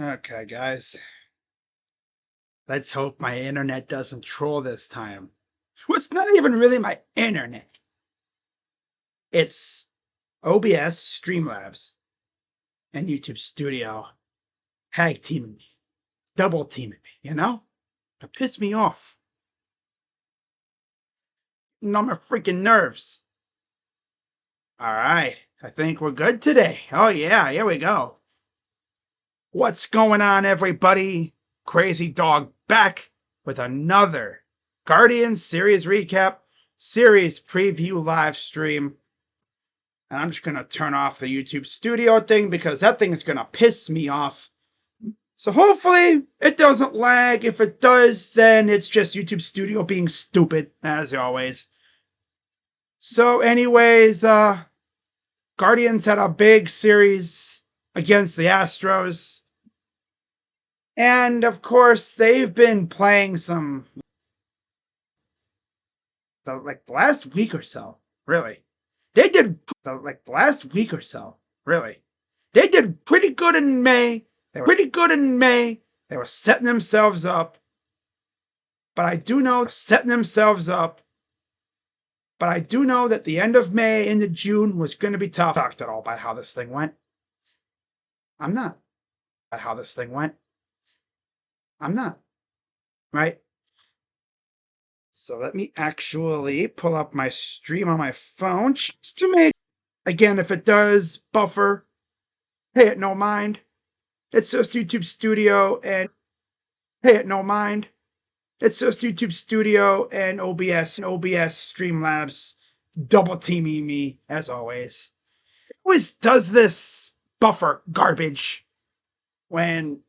Okay, guys. Let's hope my internet doesn't troll this time. Well, it's not even really my internet. It's OBS, Streamlabs, and YouTube Studio tag teaming me, double teaming me, you know? It pissed me off. On my freaking nerves. Alright, I think we're good today. Oh yeah, here we go. What's going on, everybody? Crazy Dog back with another Guardians series recap, series preview live stream. And I'm just going to turn off the YouTube Studio thing because that thing is going to piss me off. So hopefully it doesn't lag. If it does, then it's just YouTube Studio being stupid, as always. So anyways, Guardians had a big series against the Astros. And of course, they've been playing some the last week or so, really. They did the last week or so, really. They did pretty good in May. They were pretty good in May. They were setting themselves up. But I do know that the end of May into June was going to be tough. Talked at all by how this thing went. I'm not. By how this thing went. I'm not. Right? So let me actually pull up my stream on my phone just to make, again, if it does buffer, hey, it no mind. It's just YouTube Studio and hey, it no mind. It's just YouTube Studio and OBS Streamlabs double teaming me as always. It always does this buffer garbage when,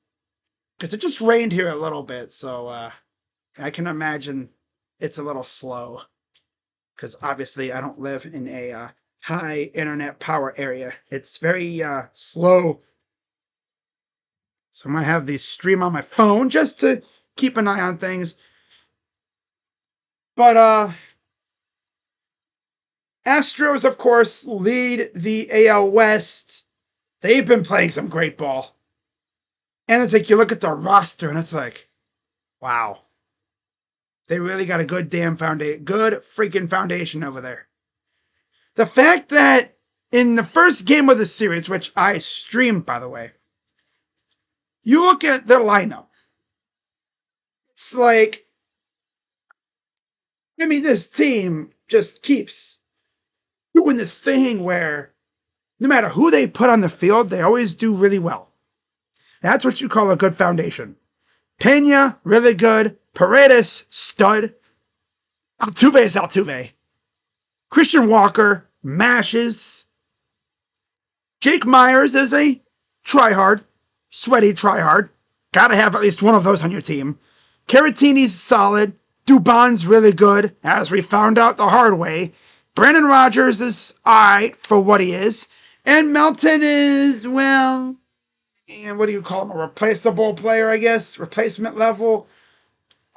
because it just rained here a little bit, so I can imagine it's a little slow. Because obviously I don't live in a high internet power area. It's very slow. So I'm going to have the stream on my phone just to keep an eye on things. But Astros, of course, lead the AL West. They've been playing some great ball. And it's like you look at the roster and it's like, wow. They really got a good damn foundation, good freaking foundation over there. The fact that in the first game of the series, which I streamed, by the way, you look at their lineup. It's like, I mean, this team just keeps doing this thing where no matter who they put on the field, they always do really well. That's what you call a good foundation. Pena, really good. Paredes, stud. Altuve is Altuve. Christian Walker, mashes. Jake Myers is a tryhard, sweaty tryhard. Gotta have at least one of those on your team. Caratini's solid. Dubon's really good, as we found out the hard way. Brandon Rogers is alright for what he is. And Melton is, well, and what do you call him? A replaceable player, I guess? Replacement level?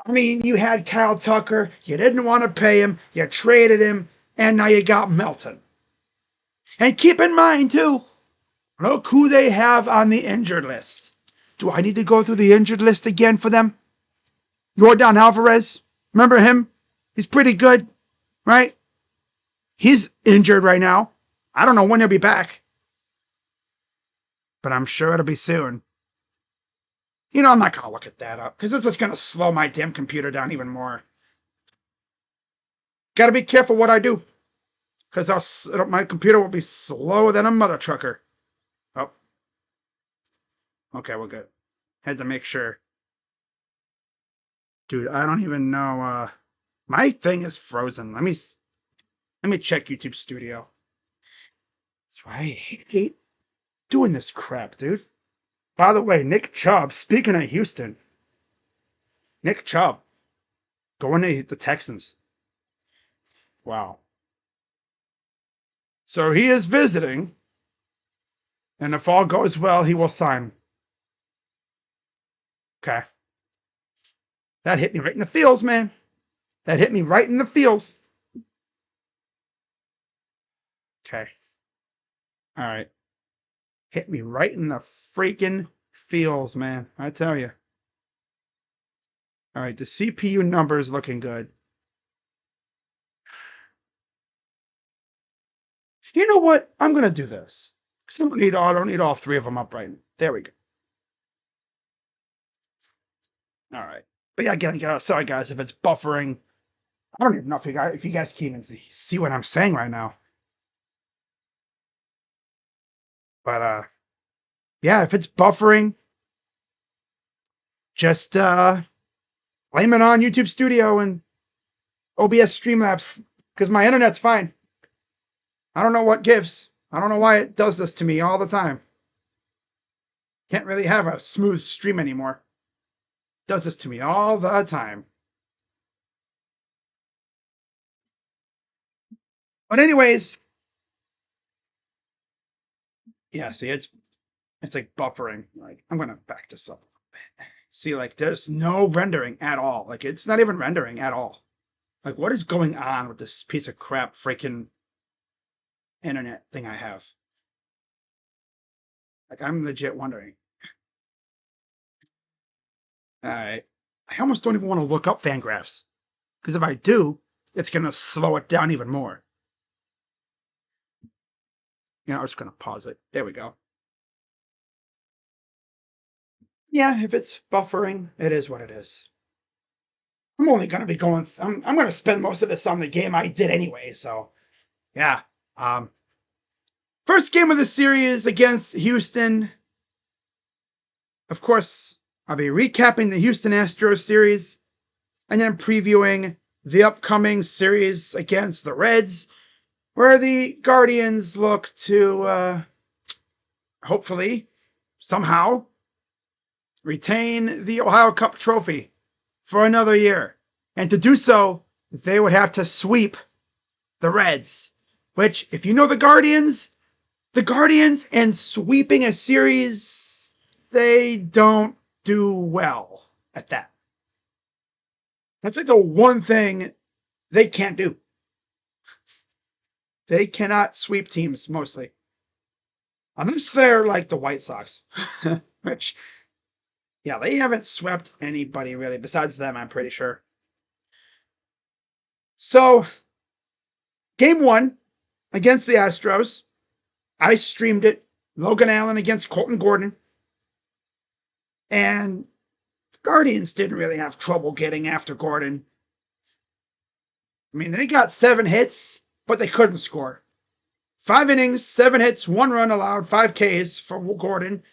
I mean, you had Kyle Tucker. You didn't want to pay him. You traded him. And now you got Melton. And keep in mind, too, look who they have on the injured list. Do I need to go through the injured list again for them? Yordan Alvarez. Remember him? He's pretty good, right? He's injured right now. I don't know when he'll be back. But I'm sure it'll be soon. You know, I'm not going to look at that up because it's just going to slow my damn computer down even more. Got to be careful what I do because my computer will be slower than a mother trucker. Oh. Okay, we're good. Had to make sure. Dude, I don't even know. My thing is frozen. Let me check YouTube Studio. That's why I hate doing this crap, dude. By the way, Nick Chubb, speaking of Houston, Nick Chubb going to the Texans. Wow. So he is visiting, and if all goes well, he will sign. Okay. That hit me right in the feels, man. That hit me right in the feels. Okay. All right. Hit me right in the freaking feels, man. I tell you. All right, the CPU number is looking good. You know what? I'm gonna do this. 'Cause I don't need all three of them up right. There we go. All right. But yeah, again, sorry guys if it's buffering. I don't even know if you guys can even see what I'm saying right now. But yeah, if it's buffering, just blame it on YouTube Studio and OBS Streamlabs because my internet's fine. I don't know what gives. I don't know why it does this to me all the time. Can't really have a smooth stream anymore. It does this to me all the time. But anyways, yeah, see it's like buffering. Like I'm gonna back this up a bit. See, like there's no rendering at all. Like it's not even rendering at all. Like what is going on with this piece of crap freaking internet thing I have? Like I'm legit wondering. I almost don't even want to look up fan graphs. Because if I do, it's gonna slow it down even more. You know, I'm just gonna pause it. There we go. Yeah, if it's buffering, it is what it is. I'm only gonna be going. I'm gonna spend most of this on the game I did anyway. So, yeah. First game of the series against Houston. Of course, I'll be recapping the Houston Astros series, and then previewing the upcoming series against the Reds, where the Guardians look to hopefully somehow retain the Ohio Cup trophy for another year. And to do so, they would have to sweep the Reds, which, if you know the Guardians and sweeping a series, they don't do well at that. That's like the one thing they can't do. They cannot sweep teams mostly. Unless they're like the White Sox, which, yeah, they haven't swept anybody really besides them, I'm pretty sure. So, game one against the Astros, I streamed it. Logan Allen against Colton Gordon. And the Guardians didn't really have trouble getting after Gordon. I mean, they got 7 hits, but they couldn't score. 5 innings, 7 hits, 1 run allowed, 5 Ks for Gordon.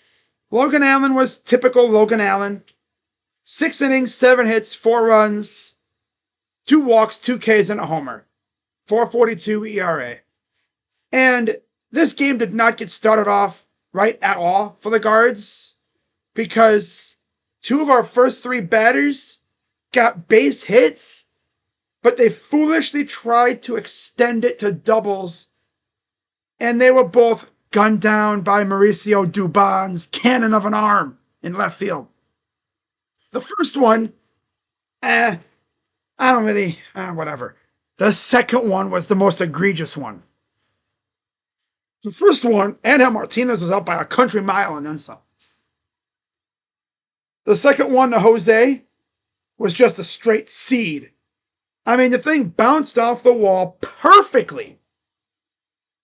Logan Allen was typical Logan Allen. 6 innings, 7 hits, 4 runs, 2 walks, 2 Ks, and a homer. 4.42 ERA. And this game did not get started off right at all for the Guards because 2 of our first 3 batters got base hits, but they foolishly tried to extend it to doubles, and they were both gunned down by Mauricio Dubon's cannon of an arm in left field. The first one, I don't really, whatever. The second one was the most egregious one. The first one, Angel Martinez was out by a country mile and then some. The second one to Jose was just a straight seed. I mean, the thing bounced off the wall perfectly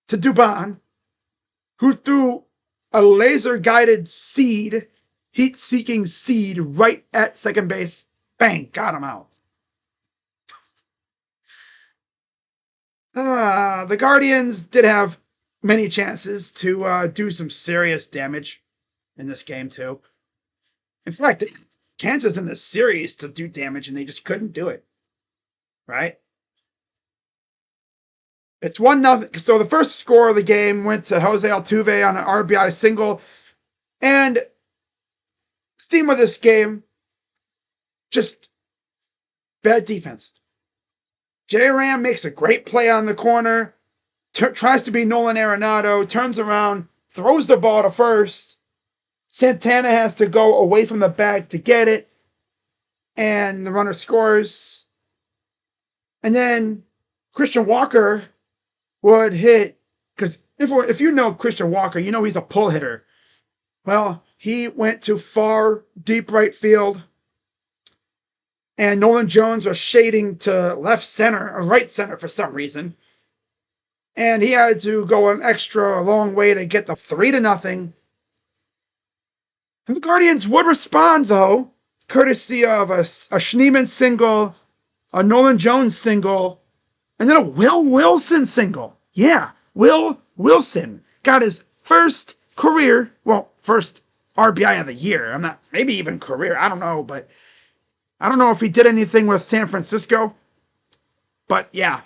to Dubon, who threw a laser-guided seed, heat-seeking seed, right at second base. Bang, got him out. The Guardians did have many chances to do some serious damage in this game, too. In fact, they had chances in this series to do damage, and they just couldn't do it. Right? It's 1-0. So the first score of the game went to Jose Altuve on an RBI single. And the theme of this game, just bad defense. J-Ram makes a great play on the corner, tries to be Nolan Arenado, turns around, throws the ball to first. Santana has to go away from the bag to get it, and the runner scores. And then Christian Walker would hit, because if you know Christian Walker, you know he's a pull hitter. Well, he went to far, deep right field. And Nolan Jones was shading to left center, or right center for some reason. And he had to go an extra long way to get the 3-0. And the Guardians would respond, though, courtesy of a Schneemann single, a Nolan Jones single, and then a Will Wilson single. Yeah, Will Wilson got his first RBI of the year. Maybe even career. I don't know, but I don't know if he did anything with San Francisco. But yeah,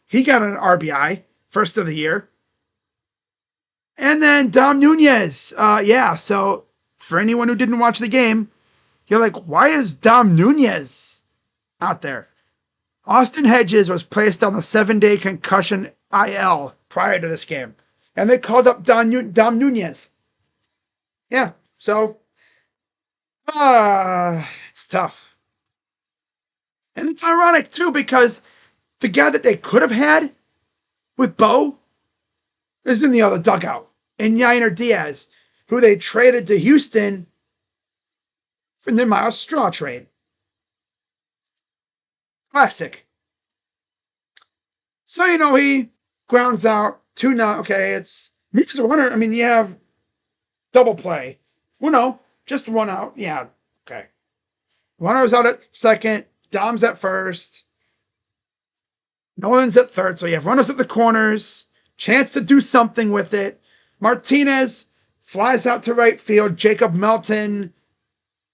he got an RBI, first of the year. And then Dom Nunez. So for anyone who didn't watch the game, you're like, why is Dom Nunez out there? Austin Hedges was placed on the 7-day concussion IL prior to this game. And they called up Dom Nunez. Yeah, so it's tough. And it's ironic, too, because the guy that they could have had with Bo is in the other dugout. And Yainer Diaz, who they traded to Houston in the Miles Straw trade. Classic. So, he grounds out 2-0. Okay, it's moves the runner. I mean, you have double play. Well, no, just one out. Yeah, okay. Runner's out at second. Dom's at first. Nolan's at third. So you have runners at the corners. Chance to do something with it. Martinez flies out to right field. Jacob Melton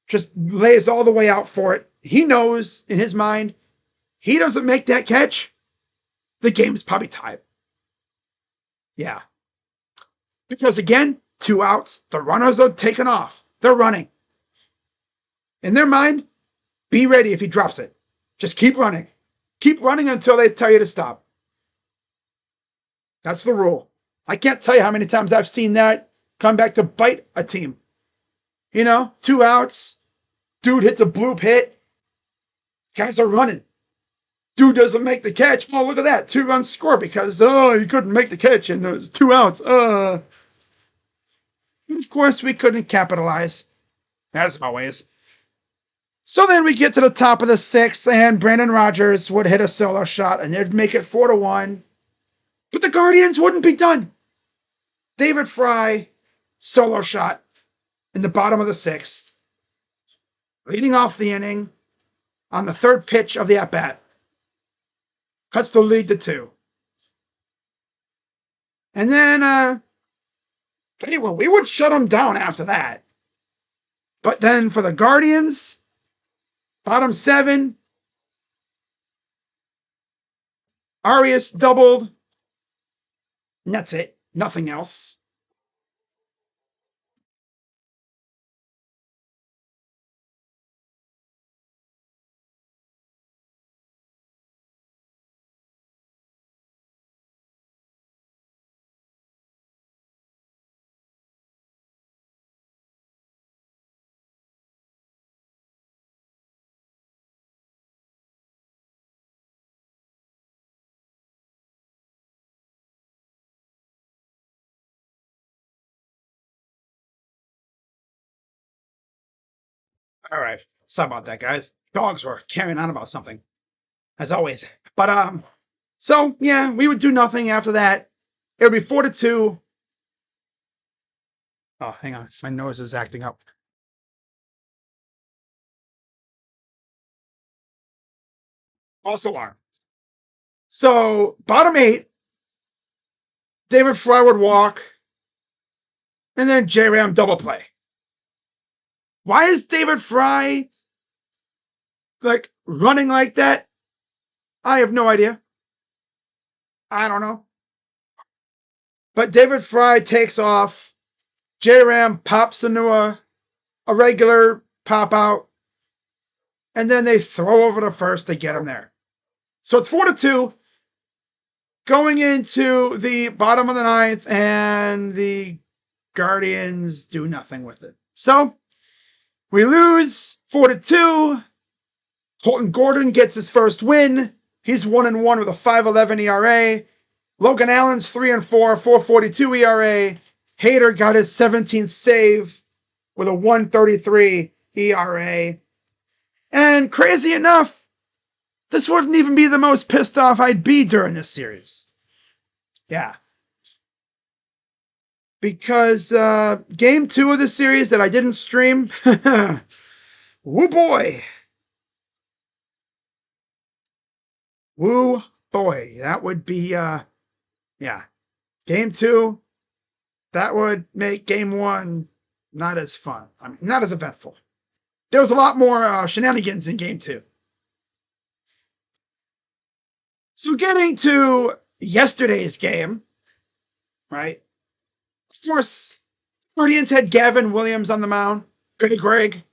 just lays all the way out for it. He knows in his mind, he doesn't make that catch, the game is probably tied. Yeah. Because again, 2 outs, the runners are taken off. They're running. In their mind, be ready if he drops it. Just keep running. Keep running until they tell you to stop. That's the rule. I can't tell you how many times I've seen that come back to bite a team. 2 outs. Dude hits a bloop hit. Guys are running. Dude doesn't make the catch. Oh, look at that. 2 runs score because, he couldn't make the catch and there's 2 outs. And of course, we couldn't capitalize. As always. So then we get to the top of the 6th, and Brandon Rogers would hit a solo shot, and they'd make it 4-1. But the Guardians wouldn't be done. David Fry, solo shot in the bottom of the 6th, leading off the inning on the 3rd pitch of the at-bat. Cuts the lead to 2. And then, we would shut them down after that. But then for the Guardians, bottom 7, Arias doubled, and that's it. Nothing else. All right. Sorry about that, guys. Dogs were carrying on about something, as always. But, so, yeah, we would do nothing after that. It would be 4-2. Oh, hang on. My nose is acting up. False alarm. So, bottom 8, David Fry would walk, and then J-Ram double play. Why is David Fry, running like that? I have no idea. I don't know. But David Fry takes off. J-Ram pops into a regular pop out. And then they throw over to first to get him there. So it's 4-2. Going into the bottom of the 9th, and the Guardians do nothing with it. So we lose 4-2. Colton Gordon gets his first win. He's 1-1 with a 5.11 ERA. Logan Allen's 3-4, 4.42 ERA. Hader got his 17th save with a 1.33 ERA. And crazy enough, this wouldn't even be the most pissed off I'd be during this series. Yeah. Because game 2 of the series that I didn't stream, woo boy. Woo boy. That would be, yeah. Game 2, that would make game 1 not as fun. I mean, not as eventful. There was a lot more shenanigans in game 2. So getting to yesterday's game, right? Of course, Guardians had Gavin Williams on the mound. Greg.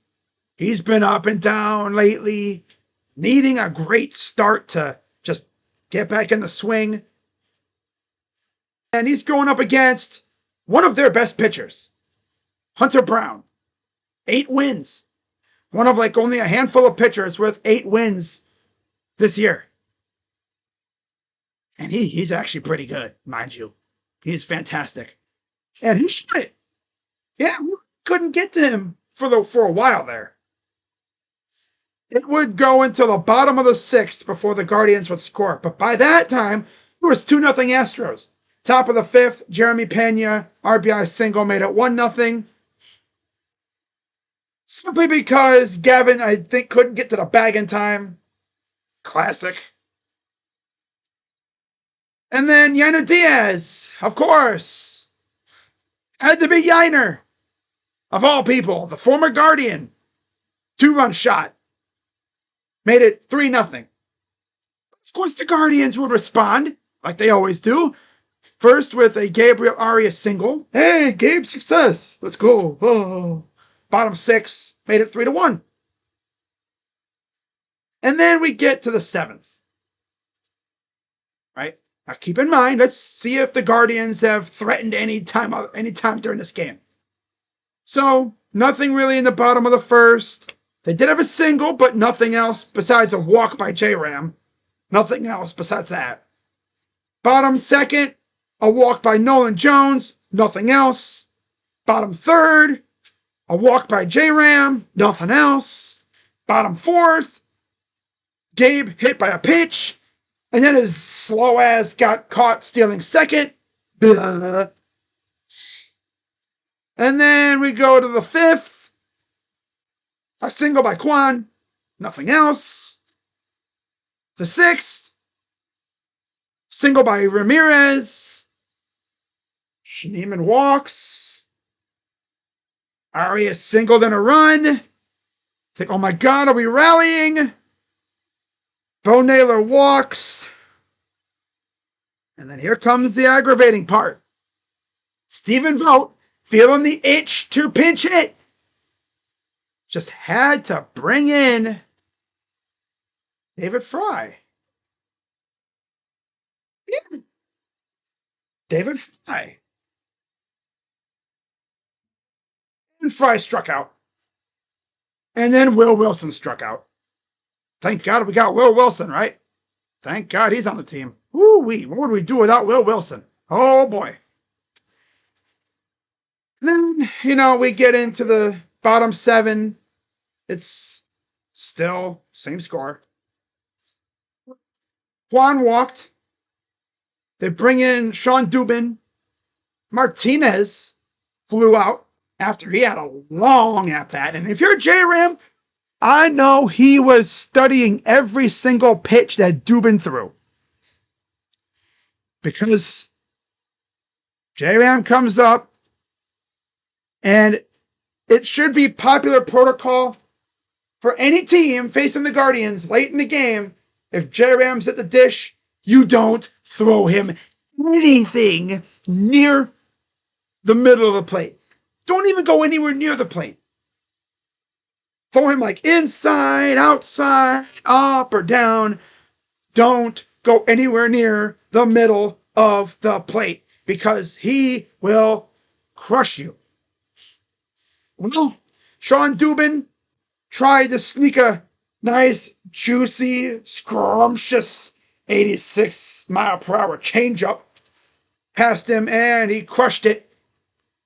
He's been up and down lately, needing a great start to just get back in the swing. And he's going up against one of their best pitchers, Hunter Brown. 8 wins. One of like only a handful of pitchers with 8 wins this year. And he's actually pretty good, mind you. He's fantastic. And he shot it. Yeah, we couldn't get to him for a while there. It would go until the bottom of the 6th before the Guardians would score. But by that time, it was 2-0 Astros. Top of the 5th, Jeremy Pena, RBI single, made it 1-0. Simply because Gavin, I think, couldn't get to the bag in time. Classic. And then Yainer Diaz, of course. Had to be Yainer. Of all people, the former Guardian. 2-run shot. Made it 3-0. Of course, the Guardians would respond, like they always do. First with a Gabriel Arias single. Hey, Gabe, success. Let's go. Oh. Bottom 6, made it 3-1. And then we get to the 7th. Right? Now keep in mind, let's see if the Guardians have threatened any time during this game. So, nothing really in the bottom of the 1st. They did have a single, but nothing else besides a walk by J-Ram. Nothing else besides that. Bottom 2nd, a walk by Nolan Jones. Nothing else. Bottom 3rd, a walk by J-Ram. Nothing else. Bottom 4th, Gabe hit by a pitch. And then his slow ass got caught stealing 2nd. Blah. And then we go to the 5th. A single by Kwan. Nothing else. The 6th. Single by Ramirez. Schneemann walks. Arias singled in a run. Think, oh my God, are we rallying? Bo Naylor walks. And then here comes the aggravating part. Stephen Vogt, feeling the itch to pinch hit, just had to bring in David Fry. Yeah. David Fry. And Fry struck out. And then Will Wilson struck out. Thank God we got Will Wilson, right? Thank God he's on the team. Woo-wee, what would we do without Will Wilson? Oh, boy. Then, we get into the bottom 7. It's still same score. Juan walked. They bring in Sean Dubin. Martinez flew out after he had a long at-bat. And if you're J-Ram, I know he was studying every single pitch that Dubin threw. Because J-Ram comes up, and it should be popular protocol for any team facing the Guardians late in the game. If J-Ram's at the dish, you don't throw him anything near the middle of the plate. Don't even go anywhere near the plate. Throw him like inside, outside, up or down. Don't go anywhere near the middle of the plate because he will crush you. Well, Sean Dubin tried to sneak a nice, juicy, scrumptious 86-mile-per-hour changeup past him, and he crushed it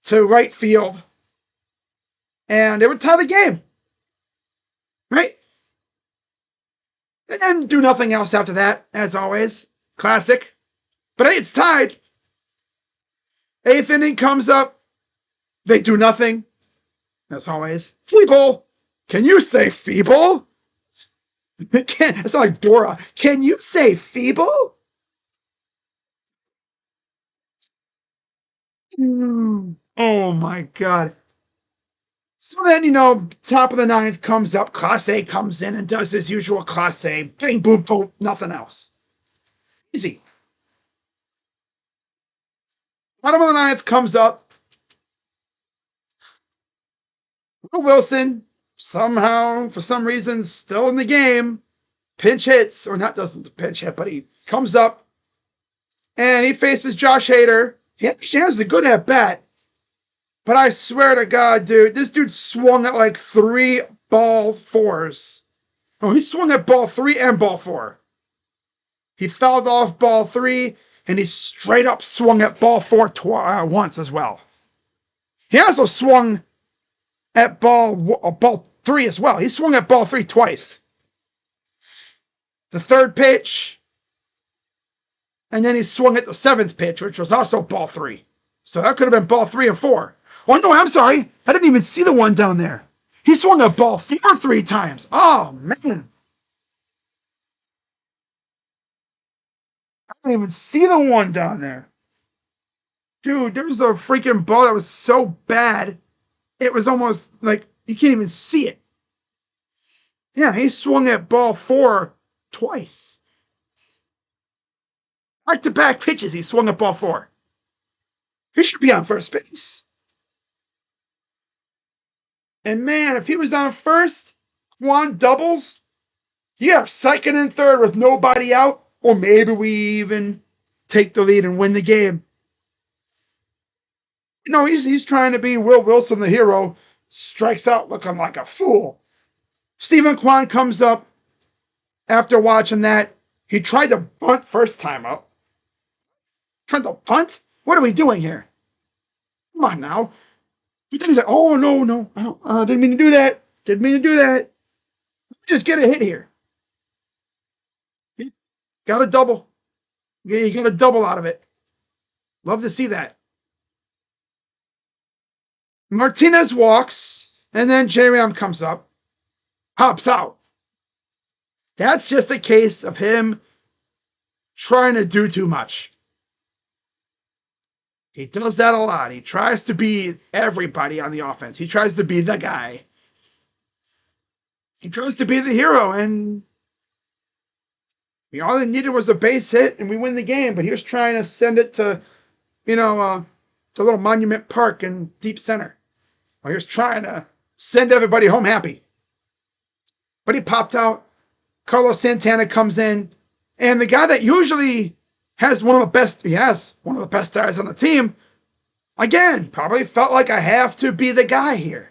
to right field. and it would tie the game, right? And then do nothing else after that, as always. Classic. But hey, it's tied. Eighth inning comes up. They do nothing, as always. Feeble. Can you say feeble? It's not like Dora. Can you say feeble? Oh my God. So then, top of the ninth comes up. Class A comes in and does his usual Class A. Bang, boom, boom, nothing else. Easy. Bottom of the ninth comes up. Will Wilson, somehow, for some reason, still in the game. Pinch hits, or not doesn't pinch hit, but he comes up and he faces Josh Hader. He actually has a good at bat. But I swear to God, dude, this dude swung at like 3 ball 4s. Oh, he swung at ball 3 and ball 4. He fouled off ball 3, and he straight up swung at ball 4 once as well. He also swung at ball 3 as well. He swung at ball 3 twice. The third pitch, and then he swung at the 7th pitch, which was also ball 3. So that could have been ball 3 and 4. Oh, no, I'm sorry. I didn't even see the one down there. He swung a ball 4 3 times. Oh, man. I didn't even see the one down there. Dude, there was a freaking ball that was so bad, it was almost like you can't even see it. Yeah, he swung at ball 4 twice. Back-to-back pitches, he swung at ball 4. He should be on first base. And man, if he was on first, Juan doubles, you have second and third with nobody out, or maybe we even take the lead and win the game. No, he's trying to be Will Wilson, the hero, strikes out looking like a fool. Stephen Kwan comes up after watching that. He tried to bunt first time up. Trying to punt? What are we doing here? Come on now. He's like, oh, no, I didn't mean to do that. Didn't mean to do that. Just get a hit here. Got a double. You got a double out of it. Love to see that. Martinez walks, and then J-Ram comes up, hops out. That's just a case of him trying to do too much. He does that a lot. He tries to be everybody on the offense. He tries to be the guy. He tries to be the hero, and all he needed was a base hit, and we win the game. But he was trying to send it to, the little Monument Park in deep center. Well, he was trying to send everybody home happy. But he popped out. Carlos Santana comes in, and the guy that usually has one of the best guys on the team, again, probably felt like I have to be the guy here.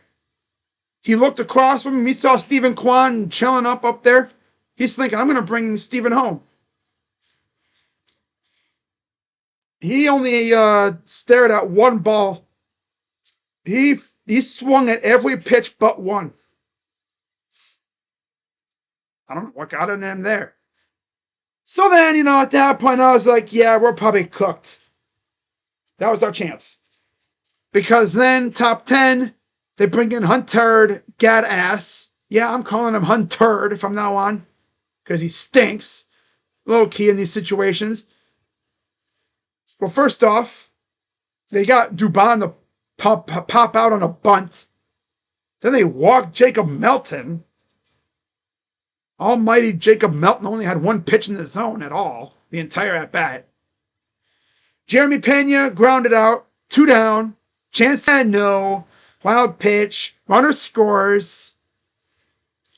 He looked across from him. He saw Stephen Kwan chilling up there. He's thinking, I'm going to bring Stephen home. He only stared at one ball. He swung at every pitch but one. I don't know what got in him there. So then, at that point, I was like, yeah, we're probably cooked. That was our chance. Because then, top 10, they bring in Hunter Gadass. Yeah, I'm calling him Hunter from now on. Because he stinks. Low key in these situations. Well, first off, they got Dubon to pop out on a bunt. Then they walked Jacob Melton. Almighty Jacob Melton only had one pitch in the zone at all, the entire at-bat. Jeremy Pena grounded out, 2 down. Chance had no. Wild pitch. Runner scores.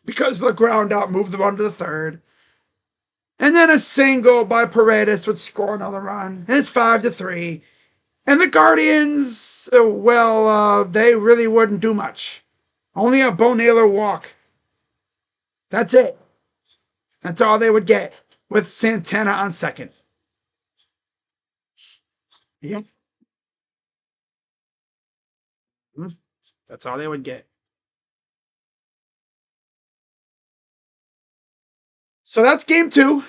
Because of the ground out, moved the run to the third. And then a single by Paredes would score another run. And it's 5-3. And the Guardians, they really wouldn't do much. Only a Bo Naylor walk. That's it. That's all they would get with Santana on second. Yep. That's all they would get. So that's game 2.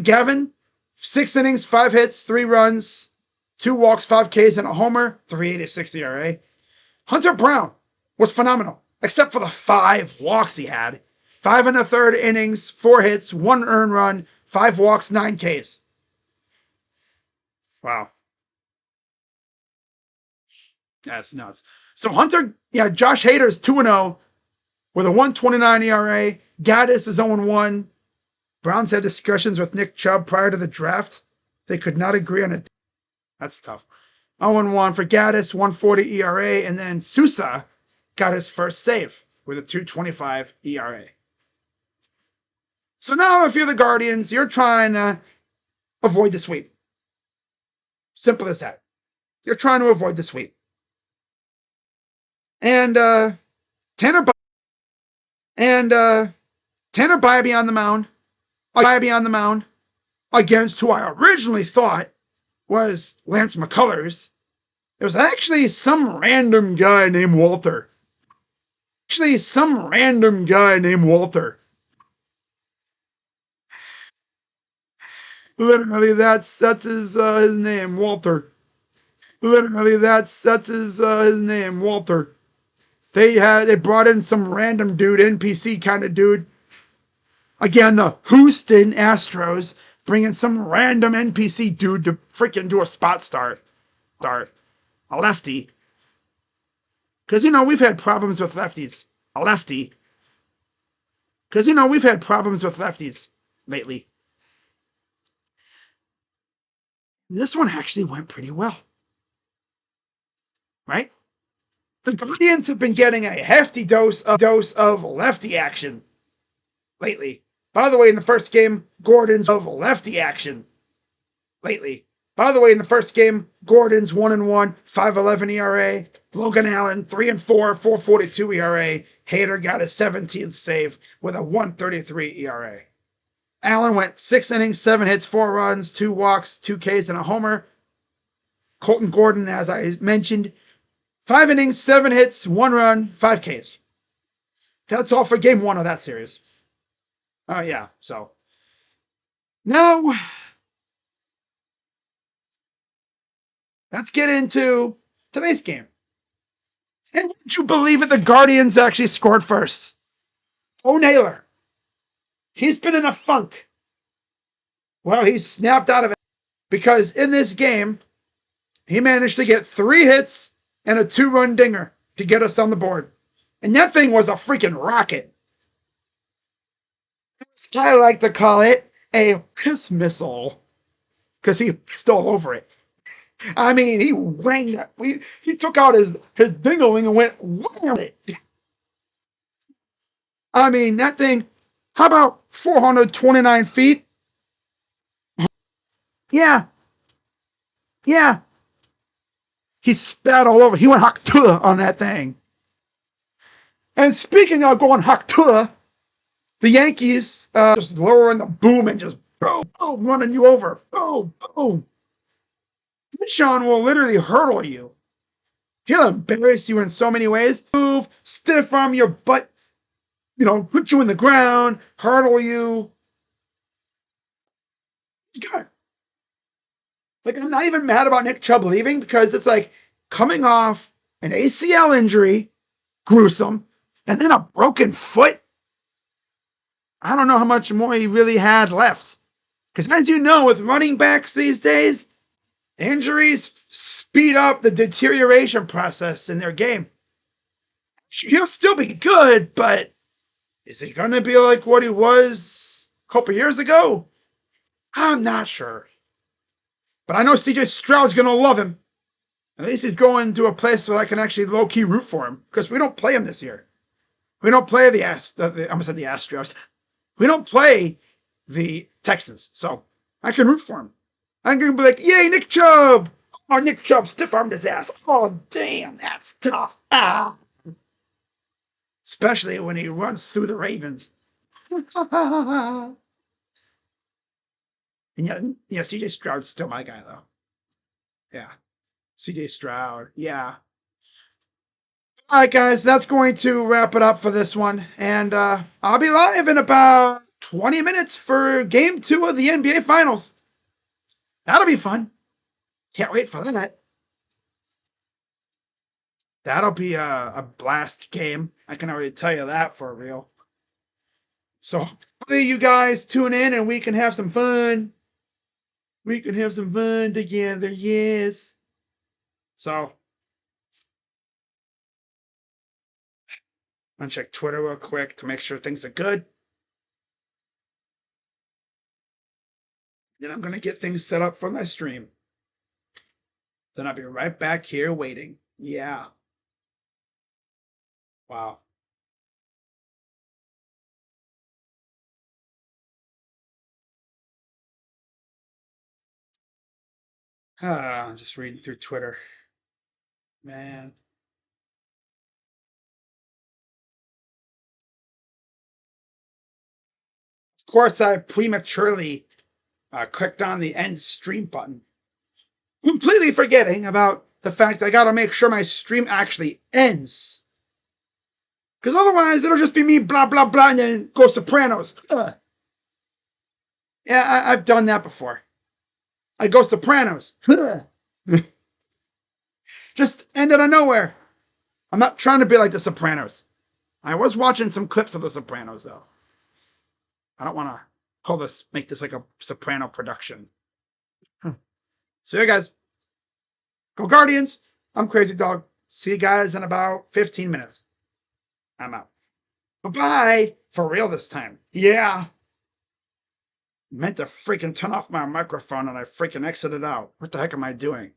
Gavin, 6 innings, 5 hits, 3 runs, 2 walks, 5 Ks, and a homer, 3.86 ERA. Hunter Brown was phenomenal, except for the 5 walks he had. 5 and a third innings, 4 hits, 1 earned run, 5 walks, 9 Ks. Wow. That's nuts. So Hunter, Josh Hader's 2-0 with a 1.29 ERA. Gaddis is 0-1. Browns had discussions with Nick Chubb prior to the draft. They could not agree on it. That's tough. 0-1 for Gaddis, 1.40 ERA, and then Sousa got his first save with a 2.25 ERA. So now if you're the Guardians, you're trying to avoid the sweep. Simple as that. You're trying to avoid the sweep. And Tanner Bybee on the mound. Against who I originally thought was Lance McCullers. It was actually some random guy named Walter. Literally, that's his name, Walter. Literally, that's his name, Walter. They brought in some random dude, NPC kind of dude. Again, the Houston Astros bringing some random NPC dude to freaking do a spot start. A lefty. Because, we've had problems with lefties. Lately. This one actually went pretty well. Right? The Guardians have been getting a hefty dose of lefty action lately. By the way, in the first game, Gordon's 1-1, 5.11 ERA. Logan Allen, 3-4, 4.42 ERA. Hader got his 17th save with a 1.33 ERA. Allen went 6 innings, 7 hits, 4 runs, 2 walks, 2 Ks, and a homer. Colton Gordon, as I mentioned, 5 innings, 7 hits, 1 run, 5 Ks. That's all for game 1 of that series. Oh, yeah. So now let's get into today's game. And would you believe it? The Guardians actually scored first. Oh, Naylor. He's been in a funk. Well, he's snapped out of it because in this game, he managed to get 3 hits and a 2-run dinger to get us on the board. And that thing was a freaking rocket. I like to call it a piss missile because he pissed all over it. I mean, he rang that. He took out his dingling and went wham it. I mean, that thing, how about 429 feet? Yeah. He spat all over. He went haktua on that thing. And speaking of going haktua, the Yankees just lowering the boom and just boom, running you over. Boom. Sean will literally hurdle you. He'll embarrass you in so many ways. Move, stiff arm your butt, put you in the ground, hurdle you. It's good. Like, I'm not even mad about Nick Chubb leaving because it's like coming off an ACL injury, gruesome, and then a broken foot. I don't know how much more he really had left. Because as you know, with running backs these days, injuries speed up the deterioration process in their game. He'll still be good, but is he going to be like what he was a couple years ago? I'm not sure. But I know CJ Stroud's going to love him. At least he's going to a place where I can actually low-key root for him. Because we don't play him this year. We don't play the Astros. We don't play the Texans. So I can root for him. I'm going to be like, yay, Nick Chubb. Oh, Nick Chubb stiff-armed his ass. Oh, damn, that's tough. Especially when he runs through the Ravens. And CJ Stroud's still my guy, though. Yeah. CJ Stroud. Yeah. All right, guys, that's going to wrap it up for this one. And I'll be live in about 20 minutes for game 2 of the NBA Finals. That'll be fun. Can't wait for that. That'll be a blast game. I can already tell you that for real. So hopefully you guys tune in and we can have some fun. We can have some fun together, yes. So I'm gonna check Twitter real quick to make sure things are good. Then I'm gonna get things set up for my stream. Then I'll be right back here waiting. Yeah. Wow. I'm just reading through Twitter. Man. Of course, I prematurely clicked on the end stream button, completely forgetting about the fact I gotta make sure my stream actually ends. Because otherwise, it'll just be me blah, blah, blah, and then go Sopranos. Yeah, I've done that before. I go Sopranos. Just end out of nowhere. I'm not trying to be like the Sopranos. I was watching some clips of the Sopranos, though. I don't want to make this like a Soprano production. So, yeah, guys. Go Guardians. I'm Crazy Dog. See you guys in about 15 minutes. I'm out. Bye-bye. For real this time. Yeah. Meant to freaking turn off my microphone and I freaking exited out. What the heck am I doing?